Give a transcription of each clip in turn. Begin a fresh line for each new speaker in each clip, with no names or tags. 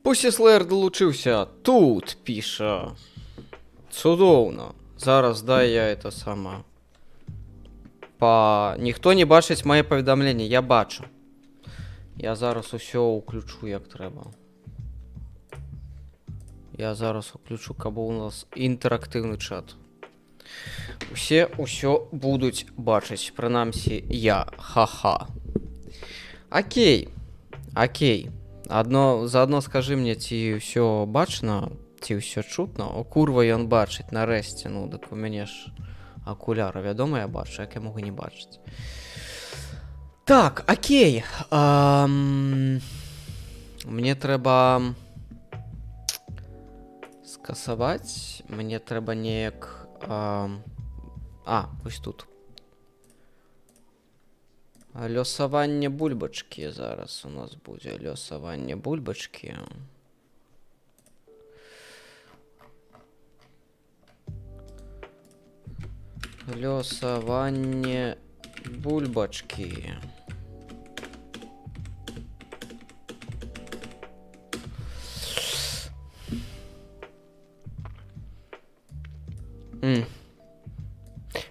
Pussy Slayer долучився. Тут пише. Цудовно. Зараз дай я это сама. Ніхто не бачить моє повідомлення, я бачу. Я зараз усе уключу як треба. Я зараз уключу, кабо у нас інтерактивний чат. Усе будуть бачить. Принаймні я. Ха-ха. Окей. Окей. Заодно скажи мне, ці все бачно, ці все чутно. О, курва, ён бачить, нарешті. Ну, так у мене ж окуляри, вядомо, я бачу, як я можу не бачити. Так, окей. Мне треба скасувати. Мне треба неяк... ось тут. Лёсаванне бульбачкі зараз у нас будзе. Лёсаванне бульбачкі. Лёсаванне бульбачкі.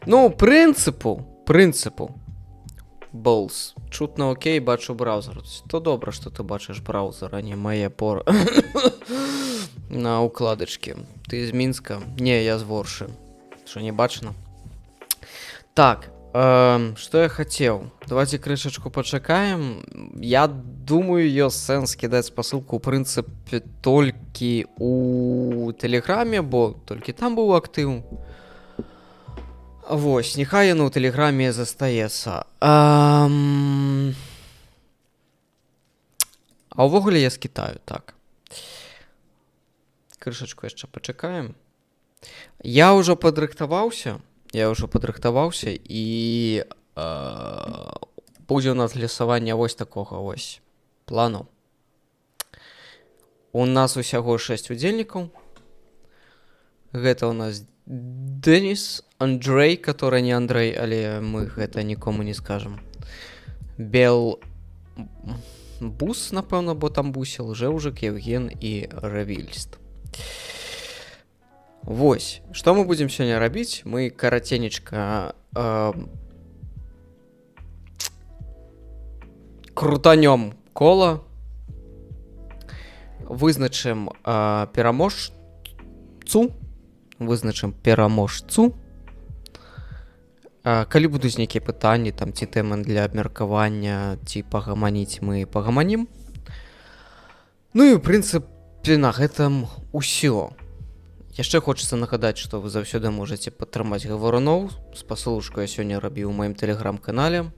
Ну, принципу. Болс. Чутно окей, бачу браузер. То добре, що ти бачиш браузер, а не моє пор... на укладочці. Ти з Мінська? Ні, я з Ворши. Що, не бачено? Так, что я хотел? Давайте крышечку почекаем. Я думаю, ее сенс кидать посылку, в принципе, только у Телеграме, бо только там был актив. Вось, нехай яно ў Тэлеграме застаецца. А ўвогуле я з Китаю, так. Крышачку яшчэ пачакаем. Я ўжо падрыхтаваўся, і будзе у нас лесаванне вось такога вось плану. У нас усяго 6 удзельнікаў. Гэта у нас Денис, Андрей, который не Андрей, але мы гэта нікому не скажем. Бел Бус, напэўна, бо там бусіл, Жэўжык, Евген і Равільст. Вось, што мы будзем сёння рабіць? Мы караценечка крутанём кола, вызначым пераможцу. Калі будуць нейкія пытанні, там, ці тэмы для абмеркавання, ці пагаманіць, мы пагаманім. Ну і, ў прынцыпе, на гэтым усё. Яшчэ хочацца нагадаць, што вы заўсёды можаце падтрымаць гаваруноў. Спасылочку я сёння рабіў у маім тэлеграм-канале.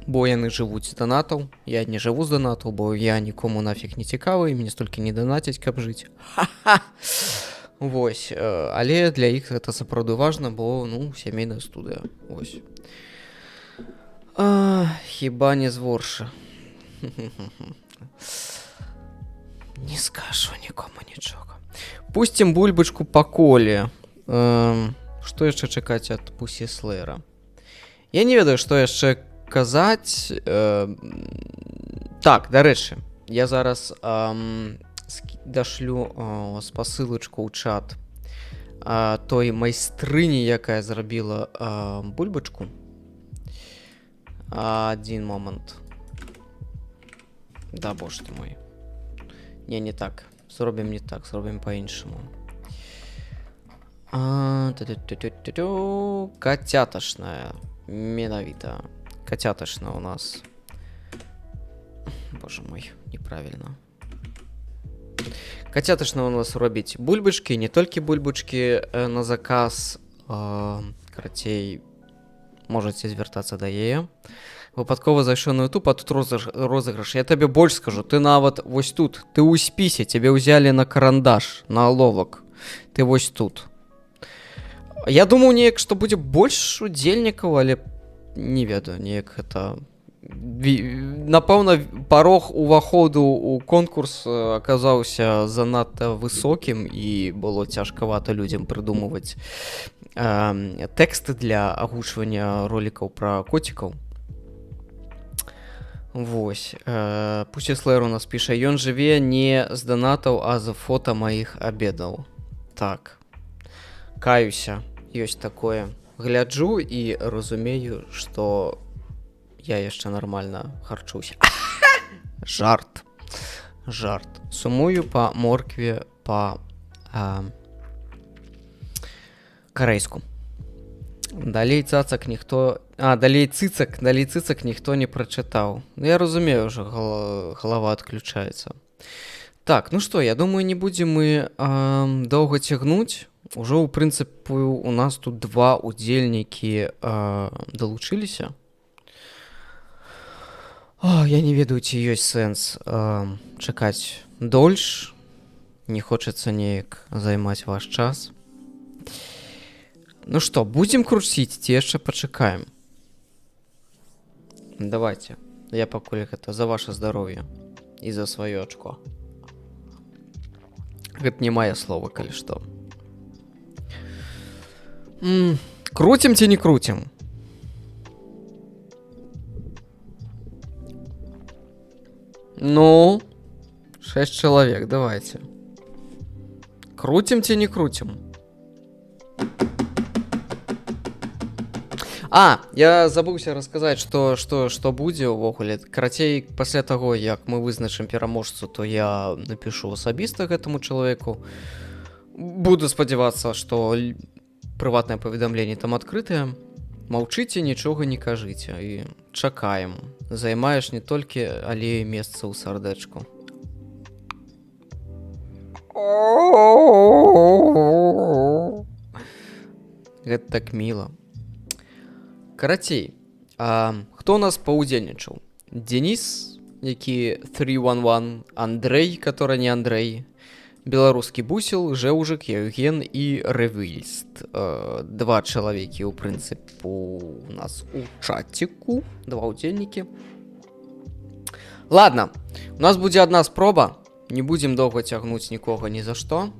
Бо яны жывуць з данатаў. Я не жыву з данатаў, бо я нікому нафіг не цікавы, і мне столькі не данаціць, каб жыць. Ха-ха! Вось, але для іх гэта сапраўды важна, бо, ну, сямейная студыя. Вось. Хіба не з Ворша. Не скажу нікому нічога. Пусцім бульбачку па коле. Што яшчэ чакаць ад Pussy Slayer? Я не ведаю, што яшчэ казаць. Так, дарэчы, я зараз дашлю спасылачку ў чат той майстрыні, якая зрабіла бульбачку. Адзін момант. Да, боже ты мой. Не так. Зробім не так, зробім па-іншаму. Кацяташная. Менавіта. Кацяташна у нас. боже мой, неправильно. Кацятачна у нас робіць бульбачкі, не толькі бульбачкі на заказ. Карацей, можаце звяртацца да яе. Выпадкова зайшоў на YouTube, а тут розыгрыш. Я табе больш скажу, ты нават вось тут, ты ў спісе, цябе ўзялі на карандаш, на аловак. Ты вось тут. Я думаў неяк, што будзе больш удзельнікаў, але не ведаю, неяк гэта... Напэўна, парог уваходу ў конкурс аказаўся занадта высокім і было цяжкавата людзям прыдумваць тэксты для агучвання ролікаў пра коцікаў. Вось. Пусці Слэйр у нас піша: ён жыве не з данатаў, а з фота маіх абедаў. Так. Каюся, ёсць такое. Гляджу і разумею, што я яшчэ нармальна харчуся. Жарт. Жарт. Сумую па моркве па карэйску. Далей цацак ніхто... далей цыцак ніхто не прачытаў. Я разумею, ўжо галава адключаецца. Так, ну што, я думаю, не будзем мы доўга цягнуць. Ужо, ў прынцыпе, у нас тут два удзельнікі далучыліся. Я не ведаю, ці ёсць сэнс чакаць дольш. Не хочацца неяк займаць ваш час. Ну што, будзем круціць, ці яшчэ пачакаем? Давайте. Я пакуль гэта за ваше здароўе і за сваё ачко. Гэта не мае слова, калі што. Круцім ці не круцім? Ну, 6 чалавек, давайте. Круцім ці не круцім? Я забыўся расказаць, што будзе ўвогуле. Карацей, пасля таго, як мы вызначым пераможцу, то я напішу асабіста гэтаму чалавеку. Буду спадзявацца, што прыватнае паведамленне там адкрытае. Маўчыце, нічога не кажыце. І чакаем. Займаеш не толькі, але і месца ў сардэчку. Гэта так міла. Карацей, хто у нас паўдзельнічаў? Денис, які 311, Андрэй, который не Андрэй, беларускі бусел, Жэўжык, Яўген і Рэвільст. Два чалавекі, у прынцыпе, у нас у чаціку, два удзельнікі. Ладно, у нас будзе одна спроба, не будзем доўга цягнуць нікога ні за што.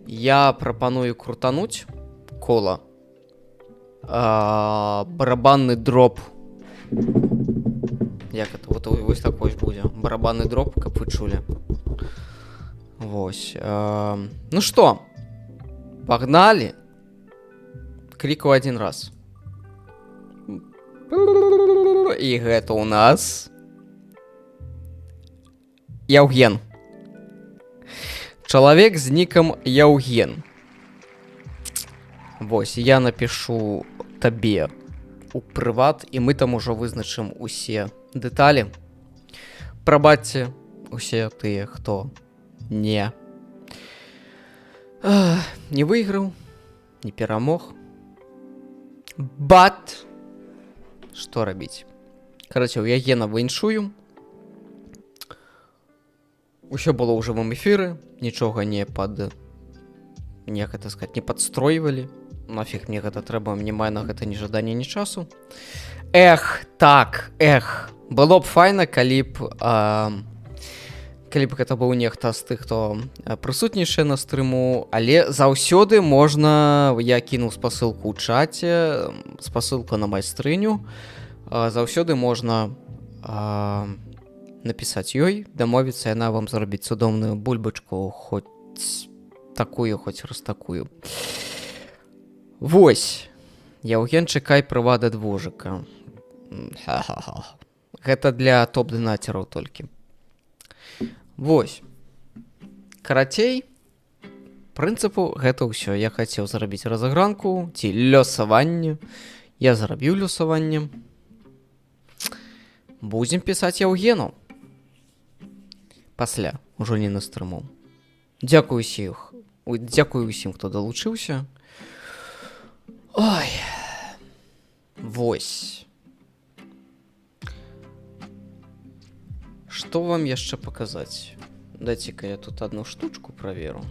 Я прапаную крутануць кола. Барабанны дроп. Як это? Вот вось такой будзе. Барабанны дроп, каб вы чулі. Вось. Ну што? Пагналі. Клікаю один раз. І гэта у нас Яўген. Чалавек з нікам Яўген. Вось, я напишу табе у прыват, і мы там ужо вызначым усе дэталі. Прабачце усе тыя, хто не выйграў, не перамог. Бат! Што рабіць? Карацей, я Яўгена віншую. Усё было ў жывым эфіры, нічога не не падстройвалі. Нафіг мне гэта трэба, мне мае на гэта ні жадання, ні часу. Было б файна, калі б гэта быў нехта з тых, хто прысутнейшы на стрыму, але заўсёды можна, я кінуў спасылку ў чаце, спасылку на майстрыню, заўсёды можна напісаць ёй, дамовіцца, яна вам зробіць цудоўную бульбачку, хоць такую, хоць раз такую. Вось, Яўген, чакай прыват ад вожыка. Гэта для топ-дынацераў толькі. Вось. Карацей, прынцыпу, гэта ўсё. Я хацеў зрабіць разыгранку, ці лёсаванне. Я зрабіў лёсаванне. Будзем пісаць Яўгену. Пасля, ужо не на стрыму. Дзякую усіх. Ой, дзякую усім, хто далучыўся. Ой. Вось. Што вам яшчэ паказаць? Дайце-ка я тут одну штучку праверу.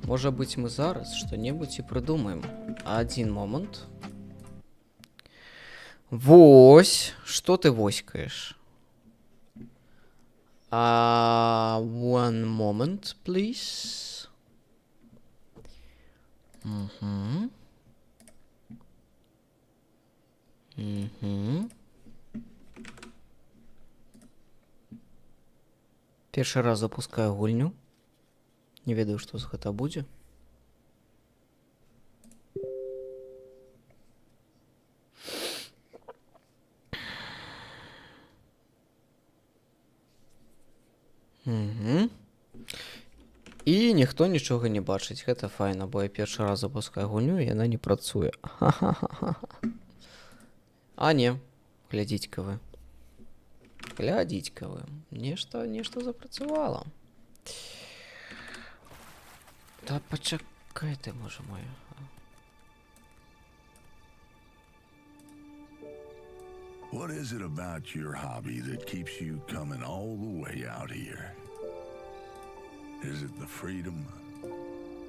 Можа быць, мы зараз што-небудзь і прыдумаем. Адзін момант. Вось, што ты воськаеш? One moment, please. Першы раз запускаю гульню. Не ведаю, што з гэта будзе. І ніхто нічога не бачыць. Гэта файна, бо я першы раз запускаю гульню, і яна не працуе. А не, глядзіць-ка вы. Глядзіць-ка вы. Нешта запрацавала. Та пачакай ты, боже мой.
What is it about your hobby that keeps you coming all the way out here? Is it the freedom?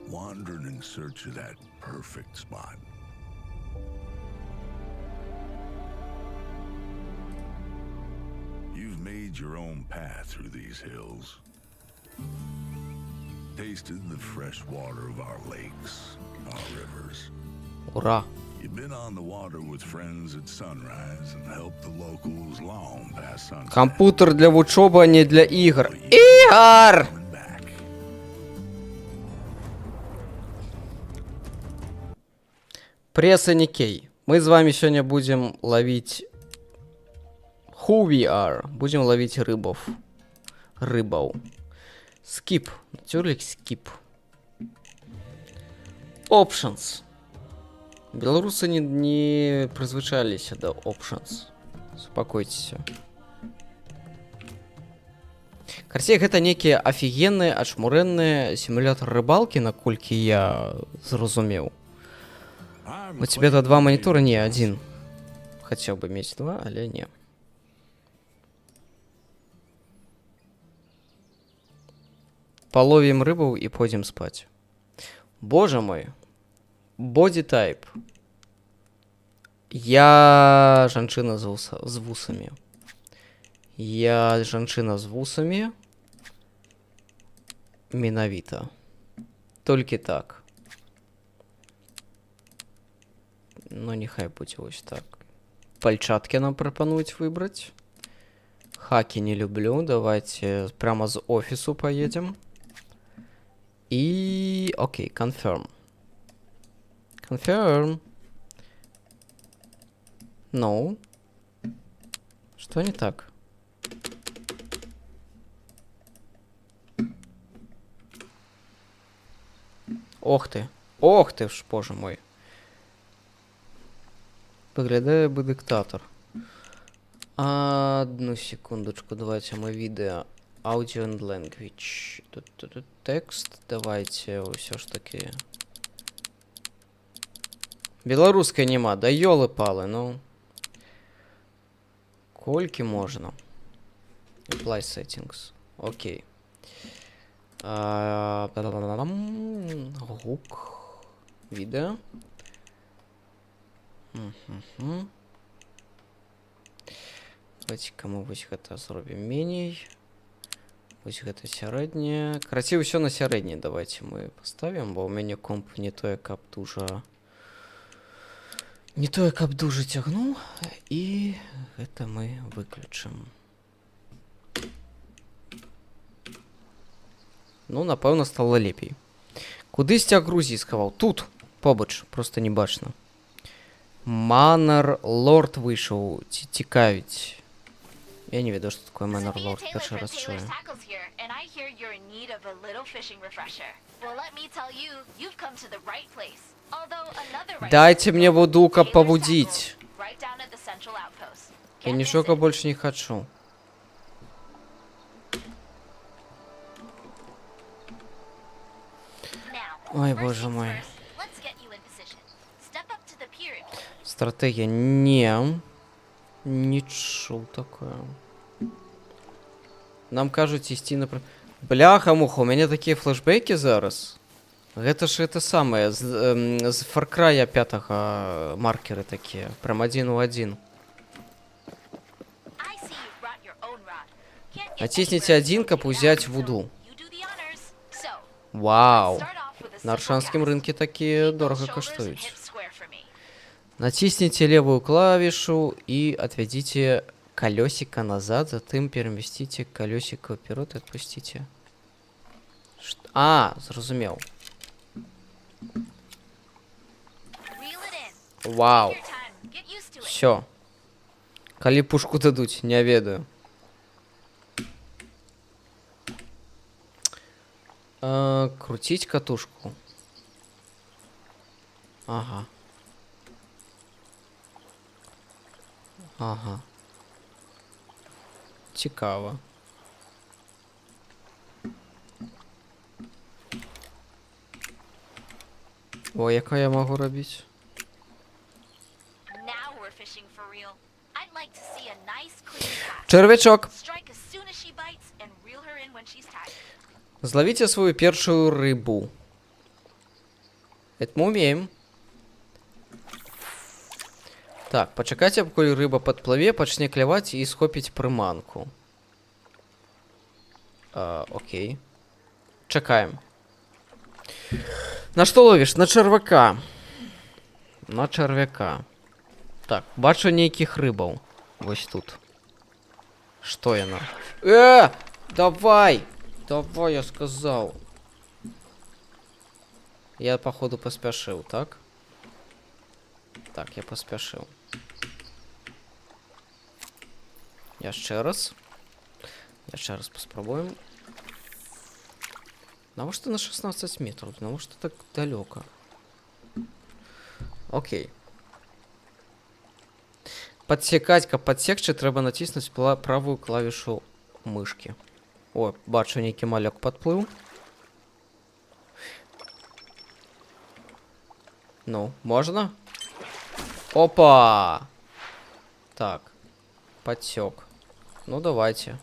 Wandering in search of that perfect spot? You've made your own path through these hills. Tasted the fresh water of our lakes, our rivers.
Ура!
You've been on the water with friends at sunrise and helped the locals long past sunset.
Комп'ютер для вучоби, а не для ігор. Ігор!
Coming back.
Преса Никей. Мы з вами сёння будем ловить... Who we are. Будем ловить рыбов. Рыбов. Skip. Натюрлик skip. Options. Белорусы не призвычаліся до options. Успокойтесь. Карцей, гэта некія офігенныя, ачмурэнныя сімулятор рыбалкі, наколькі я зразумеў. У тебя-то два монитора? Не, один. Хотел бы иметь два, але не. Половим рыбу и пойдем спать. Боже мой. Body type. Я жанчына з вусамі. Я жанчына з вусамі. Менавіта. Толькі так. Ну, нехай будзе вось так. Пальчатки нам прапануюць выбраць. Хаки не люблю. Давайте прямо з офісу поедем. И... Окей, confirm. Confirm. No. Что не так? Ох ты. Ох ты ж, боже мой. Выглядає би диктатор. Одну секундочку, давайте мы видео. Audio and language. Тут текст. Давайте все ж таки. Белорусской нема, да ёлы-палы, ну. Кольки можно? Apply settings. Окей. Гук. Видео. Давайте-ка мы вось гэта зробім меней. Вось гэта сярэдняе. Карацей, усё на сярэдняе давайте мы поставим, бо у мяне комп не тое, каб дужа... Не тое, каб дужа цягнуў. І гэта мы выключым. Ну, напэўна, стала лепей. Кудысьці агрузі схаваў. Тут, побач, просто не бачна. Манар Лорд выйшаў. Цікавіць. Я не ведаю, што такое Манар Лорд. Першы раз чую. Дайте мне воду, каб павудзіць. Я нічога больше не хочу. Ой,
First
боже
things
мой.
first, let's get you in position. Step up to the pier.
Стратегія. Не. Не чув такое. Нам кажуть ісці на... Бляха-муха, у мяне такія флешбекі зараз. Гэта ж это самае, з Far Cry 5 маркеры такія. Прям 1 у 1.
I see you've brought your own rod. Can't get
Натисните
anywhere
1,
without
каб
getting
узять
out,
вуду.
so you do the honors. So,
Вау.
start off with a
На
simple
аршанскім
cast.
рынке такія
Keep those
дорага
shoulders and
каштуюць.
hips square for me.
Натисните левую клавишу и отведите колесико назад, затем переместите колесико вперед и отпустите. А, зразумел.
Reel it in.
Вау.
Take your time. Get used to it.
Все. Калі пушку дадуць, не ведаю. Крутить катушку. Ага. Ага. Цікаво. О, яка я можу робити?
Now we're fishing for real. I'd like to see a nice clean cast.
Червячок.
Strike as soon as she bites and reel her in when she's tired.
Зловите свою першую рыбу. Это мы умеем. Так, почекайте, коли рыба подплыве, почне клевать и схопить приманку. Окей. Чекаем. На что ловишь? На червяка. На червяка. Так, бачу нейкіх рыбаў. Вось тут. Што яна? Давай! Давай, я сказал. Я, походу, поспешил, так? Так, я поспешил. Яшчэ раз. Яшчэ раз паспрабуем. Навошта на 16 метров? Навошта так далёка? Окей. Подсекать, каб подсекчы, трэба націснуць правую клавішу мышки. О, бачу, нейкі малек подплыў. Ну, можно? Опа! Так. Подсек. Ну, давайте.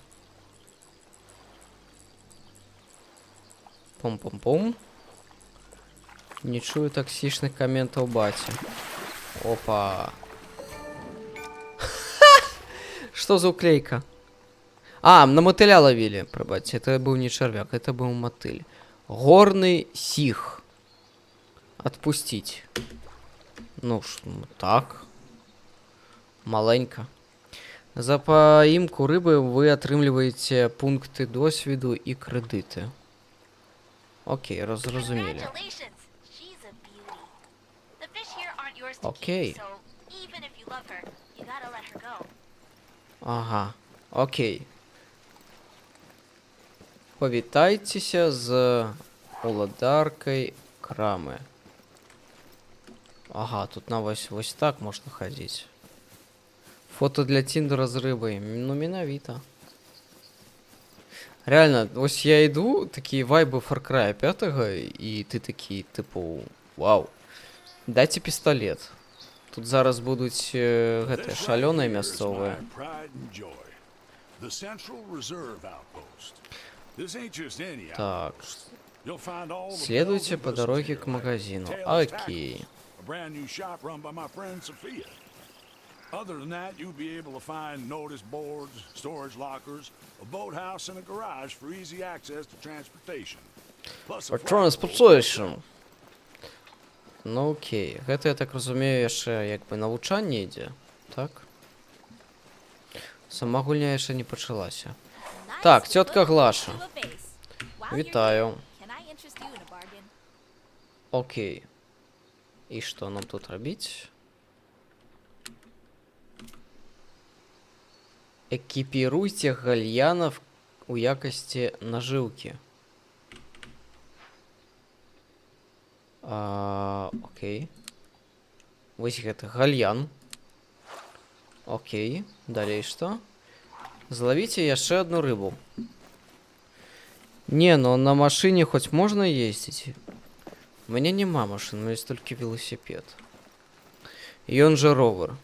Пум-пум-пум. Не чую токсичных комментов бати. Опа. Что за уклейка? А, на мотыля ловили, пробачьте. Это был не червяк, это был мотыль. Горный сих. Отпустить. Ну, так. Маленько. За поимку рыбы вы отрымливаете пункты досвіду и кредиты. Окей, разумели.
Congratulations. She's a beauty. The fish here aren't yours to
Okay.
keep, so even if you love her, you gotta let her go.
Ага, окей. Повітайтеся з уладаркой крамы. Ага, тут на вось так можно ходить. Фото для Тиндера з рыбой. Ну, менавіта. Реально, ось я иду, такие вайбы Far Cry 5, и ты такие, типу, вау. Дайте пистолет. Тут зараз будуть гэтыя шалёныя мясцовыя. Так. Следуйте по дороге к магазину. Окей.
Other than that, you'll be able to find notice boards, storage lockers, a boathouse, and a garage for easy access to transportation. Plus a
Transportation. Ну окей. Гэта, я так разумею, яшчэ як бы навучанне ідзе, так? Сама гульня яшчэ не пачалася.
Nice
Так, тётка
foot
Глаша.
to a base. While you're
Вітаю.
here, can I interest you in a bargain?
Окей. І што нам тут рабіць? Экіпіруйце гальянов у якасці нажыўкі. Окей. Вось гэты гальян. Окей. Далей што? Зловіце яшчэ одну рыбу. Не, ну на машине хоть можно ездить? У мяне няма машин, у меня есть толькі велосипед. І ён жа ровер.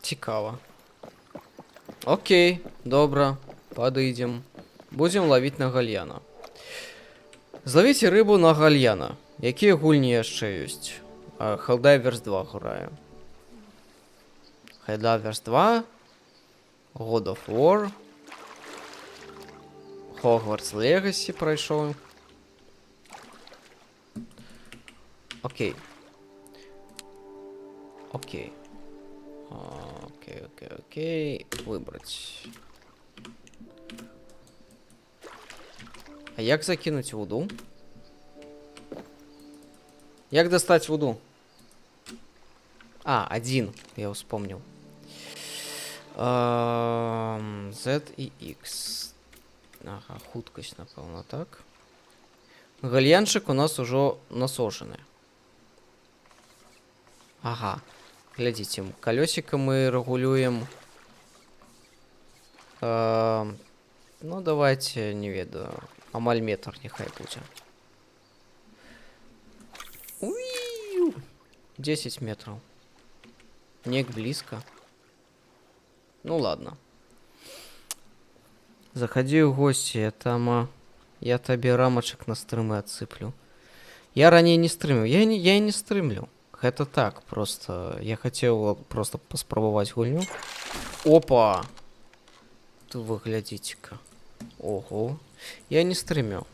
Цікава. Окей, добра, падыдзем. Будзем лавіць на гальяна. Злавіце рыбу на гальяна. Якія гульні яшчэ ёсць? Helldivers 2 граю. Helldivers 2, God of War, Hogwarts Legacy пройшов. Окей. Окей. Окей. Выбрать. А як закинуть воду? Як достать воду? А, один. Я вспомнил. Z и X. Ага, хуткость, напевно, так. Гальянчик у нас уже насожены. Ага. Глядите, колесико мы регулюем. Ну, давайте, не ведаю. Амаль метр, нехай буде. 10 метров. Нег близко. Ну ладно. Заходи в гости, я тебе рамочек на стримы отсыплю. Я ранее не стримил. Я и не стримлю. Это так, просто. Я хотел просто поспробовать гульню. Опа! Тут вы глядите-ка. Ого. Я не стримил.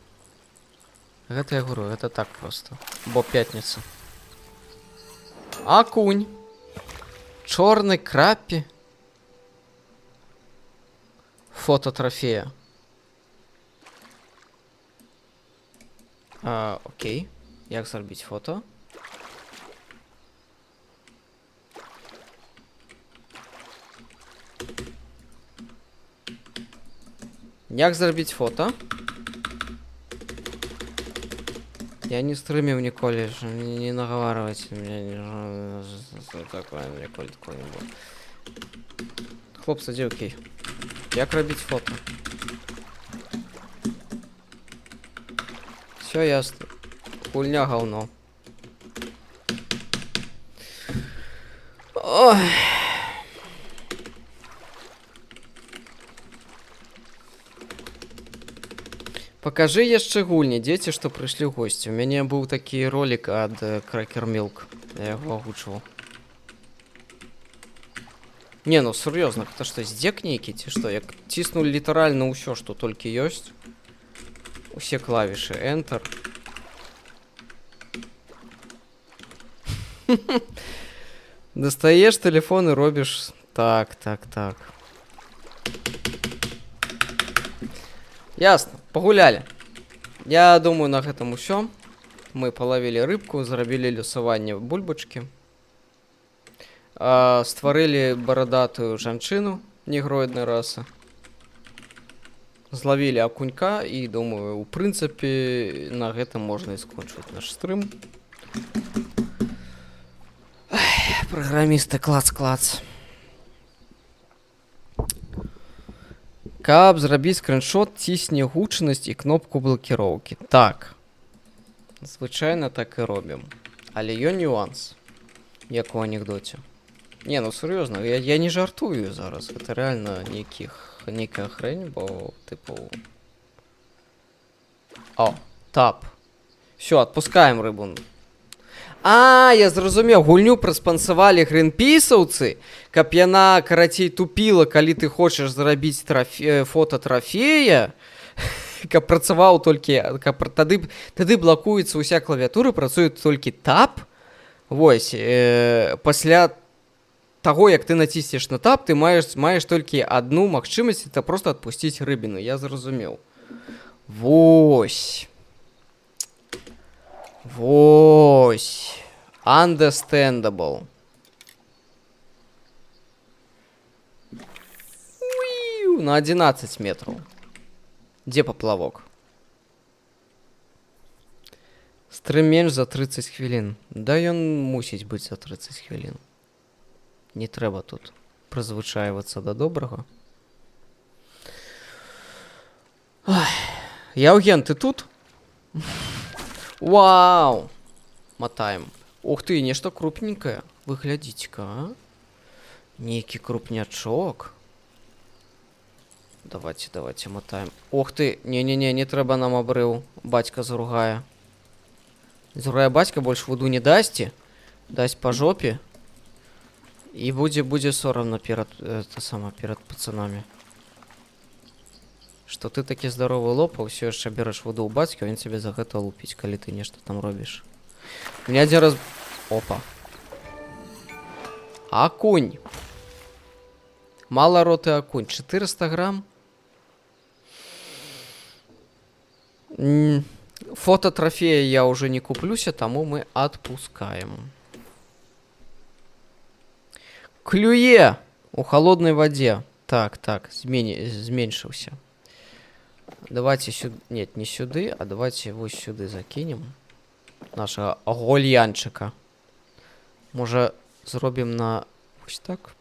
Это я говорю, это так просто. Бо пятница. Окунь. Черный краппи. Фото трофея. Окей. Як зробити фото? Як зробити фото? Я не стримив ніколи, не наговаривайте меня, такое, ніколи такого не було. Хлопці, дівки, як робити фото? Все ясно. Хульня говно. Ой. Покажи яшчэ гульні, дзеці, што прыйшлі ў госці. У мяне быў такі ролик ад Cracker Milk. Я яго агучваў. Не, ну сур'ёзна, гэта што, здзек нейкі, ці што? Як ціснулі літаральна ўсё, што толькі ёсць. Усе клавішы. Enter. Дастаеш тэлефон і робіш... Так. Ясно, погуляли. Я думаю, на гэтым усё. Мы половили рыбку, зрабілі люсаванне бульбачкі. Стварылі барадатую жанчыну негроіднай расы. Злавілі акунька і, думаю, у прынцыпе, на гэтым можна і скончыць наш стрым. Праграмісты, клац-клац. Каб зрабіць скриншот, цісні гучнасць і кнопку блакіроўкі. Так. Звычайна так і робім. Але ёсць нюанс. Як у анекдоце. Не, ну сур'ёзна, я не жартую зараз. Гэта рэальна нейкая хрень, бо, тыпу... О, тап. Всё, адпускаем рыбу. Я зразумеў, гульню праспансавалі гринпісаўцы, каб яна, карацей, тупіла, калі ты хочаш зрабіць фото трофея, каб працаваў толькі, тады блакуецца ўся клавіатура, працуе толькі тап. Вось, пасля таго, як ты націснеш на тап, ты маеш толькі адну магчымасць, это просто адпусціць рыбіну, я зразумеў. Вось. Вось. Understandable. На 11 метров. Где поплавок? Стрым менш за 30 хвілін. Да ён мусіць быць за 30 хвілін. Не трэба тут прызвычайвацца да добрага. Ай. Яўген, ты тут? Вау! Матаем. Ух ты, нешта крупненькае. Вы глядзіце-ка, а? Нейкі крупнячок. Давайте мотаем. Ох ты, не-не-не, не трэба нам абрыў. Бацька заругае. Заругае бацька, больш вуду не дасці. Дасць па жопе. І будзе сорамна перад пацанамі. Што ты такі здаровы лоб, а ўсё яшчэ бераш вуду ў бацькі, а ён цябе за гэта лупіць, калі ты нешта там робіш. Мне адзін раз... Опа. Акунь. Мала роты акунь. 400 грамм. Фото трофея я уже не куплюся, тому мы отпускаем. Клюе у холодной воде. Так, зменшился. Давайте сюда... Нет, не сюда, а давайте его сюда закинем. Нашего гольянчика. Может, зробим на... Ось так.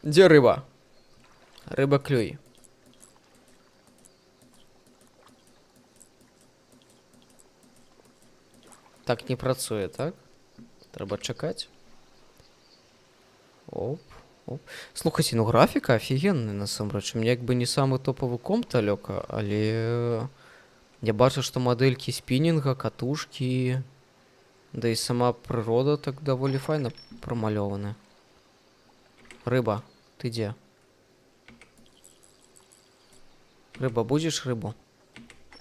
Где рыба? Рыба клюй. Так не працуе, так? Трэба чакаць. Оп, оп. Слухайце, ну графіка офігенная насамрэч. Мне як бы не самы топовы комп далёка, але я бачу, што мадэлькі спінінга, катушкі, да і сама прырода так даволі файна прамалёвана. Рыба, ты дзе? Рыба, будзеш рыбу?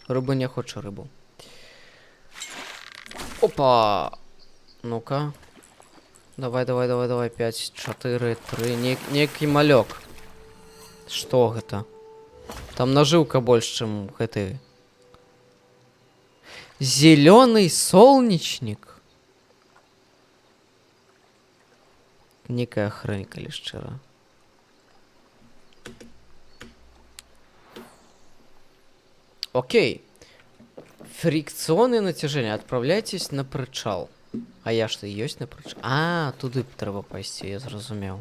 Рыба не хоча рыбу. Опа! Ну-ка. Давай. 5, 4, 3. Некі малёк. Што гэта? Там нажыўка больш, чым гэты. Зелёный солнечник. Некая хрень, калі шчыра. Окей. Фрикционное натяжение. Отправляйтесь на причал. А я что, есть на причал? А, туды трэба пайсці, я зразумеў.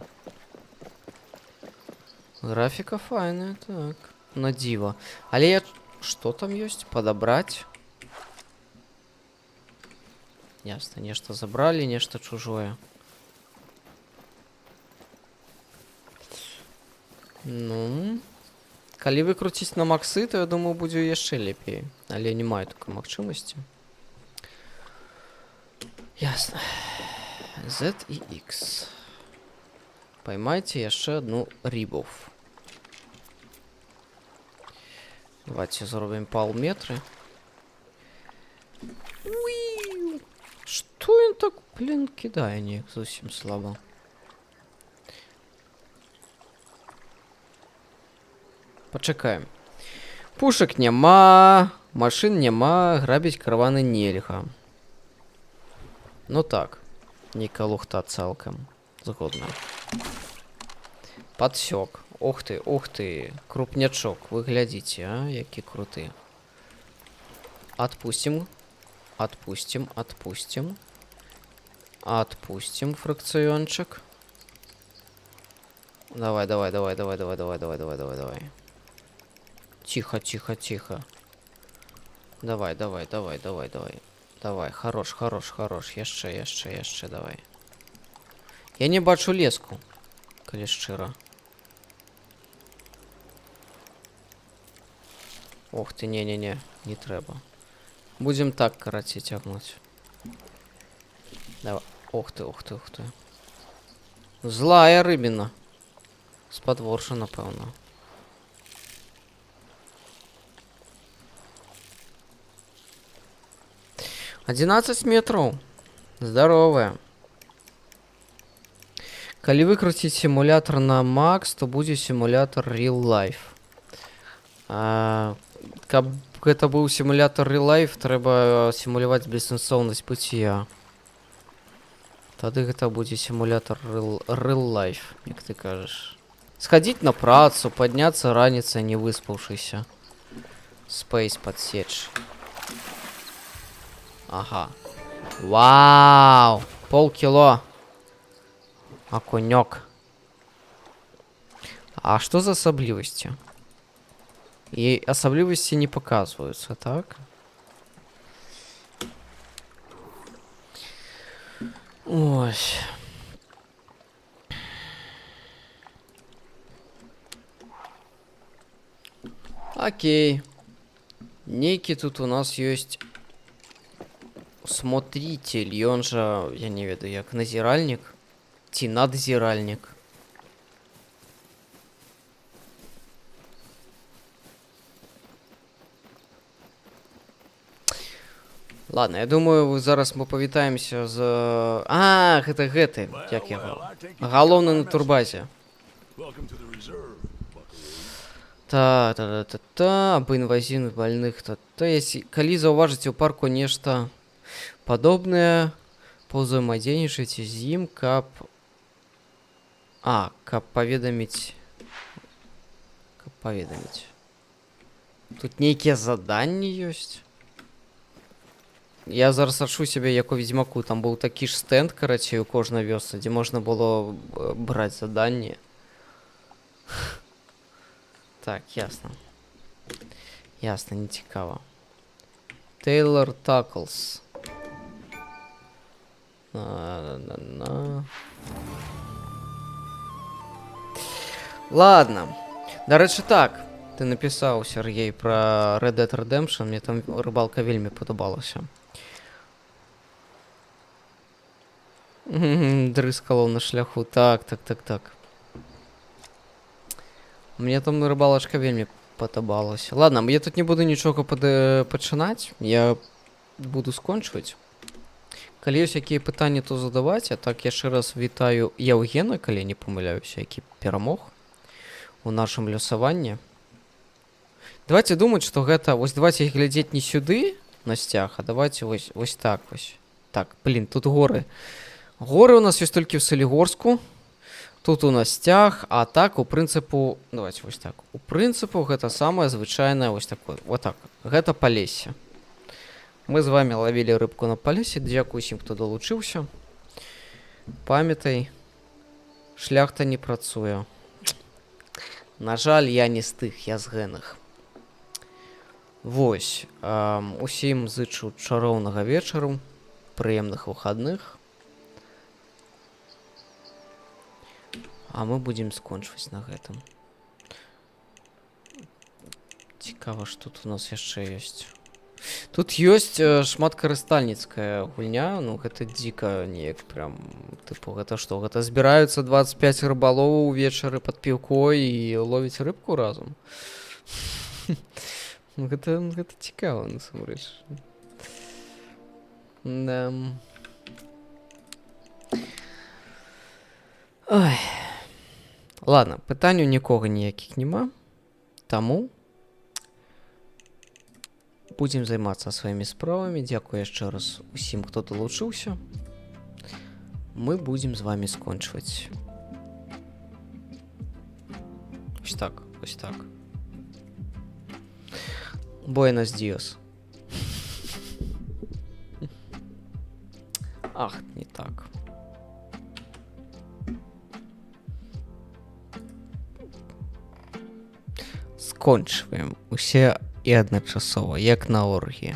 Графика файная, так. На дзіва. Але я... Что там ёсць? Подобрать? Ясно, нешта забрали, нешта чужое. Ну... Калі выкруціць на максы, то я думаю, будзе яшчэ лепей. Але я не маю такой магчымасці. Ясно. Z и X. Поймайте яшчэ одну рибов. Давайте зробім паўметры. Што ён так, блин, кідае неяк зусім слаба. Почакаем. Пушек няма, машин няма, грабіць караваны нельга. Ну так, нейка лухта цалкам. Згодна. Подсёк. Ух ты, крупнячок. Вы глядзіце, а, які круты. Отпустим фракцыёнчик. Давай. Тихо. Давай. Давай, хорош. Яшчэ, давай. Я не бачу леску, калі шчыра. Ох ты, не трэба. Будем так, караце, цягнуць. Давай. Ох ты. Злая рыбіна. З-пад ворша, напэўна. «11 метров. Здоровая. Калі выкруціць сімулятор на Max, то будзе сімулятор Real Life. Каб гэта быў сімулятор Real Life, трэба сімуляваць бессэнсоўнасць быцця. Тады гэта будзе сімулятор Real Life, як ты кажаш. Сходить на працу, подняться раніцей, не выспавшийся. Спейс подсечь. Ага. Вау! Полкило. Окунёк. А что за особливости? И особливости не показываются, так? Ой. Окей. Некий тут у нас есть смотритель, и он же, я не ведаю, як назиральник. Ці надзиральник. Ладно, я думаю, зараз мы павітаемся з... А, гэта гэты, як яго? Галоўны на турбазе. Аб інвазійных больных. Калі заўважыце ў парку нешта падобнае, паўзаемадзейнічайце з ім, каб паведаміць. Тут нейкія заданні ёсць. Я зараз адчу сябе як у ведзьмаку. Там быў такі ж стэнд, карацей, у кожнай вёсцы, дзе можна было браць заданні. Так, ясно. Ясно, не цікава. Тейлор Таклс. Ладно. Дарэчы, так. Ты напісаў, Сергей, пра Red Dead Redemption. Мне там рыбалка вельмі падабалася. Дрыскало на шляху. Так. Мне там рыбалачка вельмі падабалася. Ладно, я тут не буду нічога пачынаць. Я буду скончваць. Калі ёсць якія пытанні, то задаваць. А так яшчэ раз вітаю Яўгена, калі не памыляюся, які перамог у нашым лёсаванні. Давайте думаць, што гэта... Вось давайте глядзець не сюды, на сцяг, а давайте вось так вось. Так, блин, тут горы. Горы у нас ёсць толькі ў Салігорску. Тут у нас сцяг, а так, у прынцыпу... Давайте вось так. У прынцыпу гэта самае звычайнае вось такое. Вот так. Гэта Палессе. Мы з вами лавілі рыбку на Палессе. Дзякуй усім, хто далучыўся. Памятай, шляхта не працуе. На жаль, я не з тых, я з гэнах. Вось. Усім зычу чароўнага вечару. Прыемных выхадных. А мы будем скончваць на гэтым. Цікава, што тут у нас яшчэ ёсць. Тут ёсць шматкарыстальніцкая гульня. Ну, гэта дзіка неяк прям. Тыпу, гэта што? Гэта збіраюцца 25 рыбаловаў увечары пад піўко і ловіць рыбку разам. Гэта цікава, насамрэч. Да. Ой. Ладно, пытанняў нікога ніякіх няма. Таму будзем займацца сваімі справамі. Дзякуй яшчэ раз усім, хто далучыўся. Мы будзем з вами скончваць. Ось так, ось так. Буэнос диас. Ах, не так. Скончваем усе і адначасова, як на оргіі.